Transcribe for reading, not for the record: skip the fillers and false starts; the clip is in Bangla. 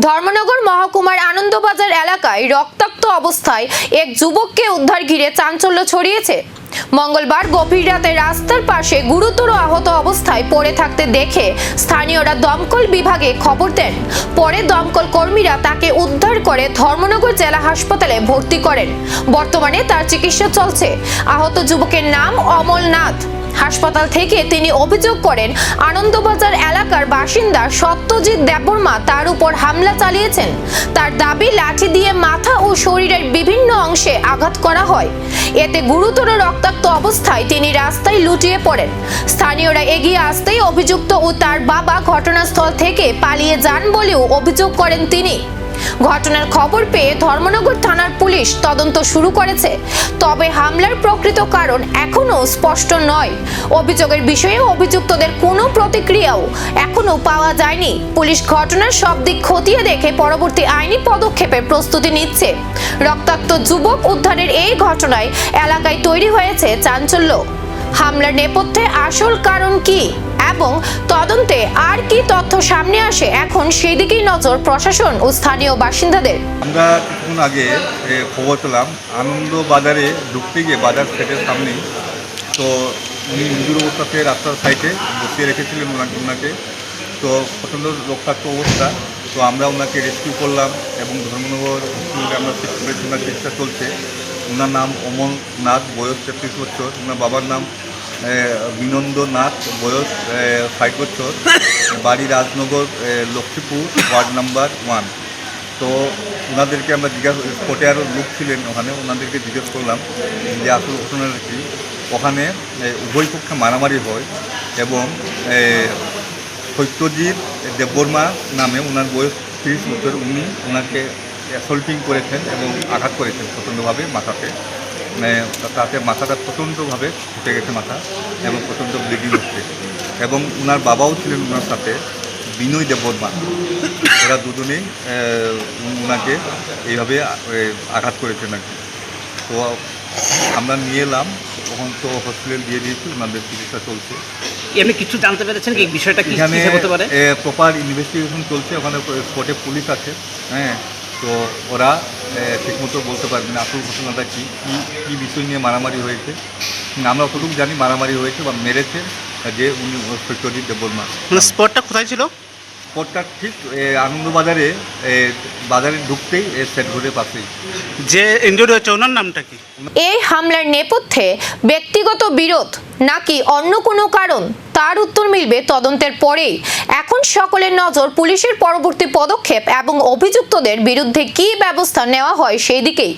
ধর্মনগর মহকুমার আনন্দবাজার এলাকায় রক্তাক্ত অবস্থায় এক যুবককে উদ্ধার ঘিরে চাঞ্চল্য ছড়িয়েছে। মঙ্গলবার গভীর রাতে রাস্তার পাশে গুরুতর আহত অবস্থায় পড়ে থাকতে দেখে স্থানীয়রা দমকল বিভাগে খবর দেন। পরে দমকল কর্মীরা তাকে উদ্ধার করে ধর্মনগর জেলা হাসপাতালে ভর্তি করেন। বর্তমানে তার চিকিৎসা চলছে। আহত যুবকের নাম অমল নাথ। হাসপাতাল থেকে তিনি অভিযোগ করেন আনন্দবাজার এলাকার বাসিন্দা সত্যজিৎ দেববর্মা তার উপর হামলা চালিয়েছেন। তার দাবি লাঠি দিয়ে মাথা ও শরীরের বিভিন্ন অংশে আঘাত করা হয়। এতে গুরুতর রক্তাক্ত অবস্থায় তিনি রাস্তায় লুটিয়ে পড়েন। স্থানীয়রা এগিয়ে আসতেই অভিযুক্ত ও তার বাবা ঘটনাস্থল থেকে পালিয়ে যান বলেও অভিযোগ করেন তিনি। ঘটনার খবর পেয়ে ধর্মনগর থানার পুলিশ তদন্ত শুরু করেছে। তবে হামলার প্রকৃত কারণ এখনো স্পষ্ট নয়। অভিযোগের বিষয়ে অভিযুক্তদের কোনো প্রতিক্রিয়াও এখনো পাওয়া যায়নি। পুলিশ ঘটনার সব দিক খতিয়ে দেখে পরবর্তী আইনি পদক্ষেপের প্রস্তুতি নিচ্ছে। রক্তাক্ত যুবক উদ্ধারের এই ঘটনায় এলাকায় তৈরি হয়েছে চাঞ্চল্য। হামলার নেপথ্যে আসল কারণ কি এবং তদন্তে আর কি তথ্য সামনে আসে এখন সেই দিকেই নজর প্রশাসন ও স্থানীয় বাসিন্দাদের। আমরা কিছুক্ষণ আগে খবর পেলাম আনন্দবাজারে ঢুকতে গিয়ে বাজার সেটের সামনেই তো উনি নিজের অবস্থাতে রাস্তার সাইডে বসিয়ে রেখেছিলেন ওনাকে। তো প্রচণ্ড রক্তাক্ত অবস্থা। তো আমরা ওনাকে রেস্কিউ করলাম এবং ধর্মনগর হসপিটালে আমরা ওনার চিকিৎসা চলছে। ওনার নাম অমল নাথ, বয়স 33 বছর। ওনার বাবার নাম বিনন্দ নাথ, বয়স 60 বছর। বাড়ি রাজনগর, লক্ষ্মীপুর, ওয়ার্ড নাম্বার 1। তো ওনাদেরকে আমরা স্পটে আরও লোক ছিলেন ওখানে, ওনাদেরকে জিজ্ঞেস করলাম যে আসল ঘটনাটা কি। ওখানে উভয় পক্ষে মারামারি হয় এবং সত্যজিৎ দেববর্মা নামে ওনার বয়স 30 বছর, উনি ওনাকে অ্যাসল্টিং করেছেন এবং আঘাত করেছেন প্রচণ্ডভাবে মাথাতে। তাতে মাথাটা প্রচণ্ডভাবে ফুটে গেছে মাথা এবং প্রচণ্ড ব্লিডিং হচ্ছে। এবং ওনার বাবাও ছিলেন ওনার সাথে, বিনয় দেববর্মা। ওরা দুজনেই ওনাকে এইভাবে আঘাত করেছেন আর কি। তো আমরা নিয়ে এলাম, তখন তো হসপিটাল দিয়ে দিয়েছি, ওনাদের চিকিৎসা চলছে। এমনি কিছু জানতে পেরেছেন কি বিষয়টা কি হতে পারে? প্রপার ইনভেস্টিগেশন চলছে, ওখানে স্পটে পুলিশ আছে। হ্যাঁ, তো ওরা ঠিকমতো বলতে পারবেন আসল ঘটনাটা কী বিষয় নিয়ে মারামারি হয়েছে। আমরা অতটুকু জানি মারামারি হয়েছে বা মেরেছে যে উনি সত্যজিৎ দেববর্মা। স্পটটা কোথায় ছিল? স্পটটা ঠিক আনন্দবাজারে, বাজারে ঢুকতেই সেট ঘুরে পাশেই। যে ইনজুরি হয়েছে ওনার নামটা কি? এই হামলার নেপথ্যে ব্যক্তিগত বিরোধ নাকি অন্য কোনো কারণ, তার উত্তর মিলবে তদন্তের পরেই। এখন সকলের নজর পুলিশের পরবর্তী পদক্ষেপ এবং অভিযুক্তদের বিরুদ্ধে কী ব্যবস্থা নেওয়া হয় সেই দিকেই।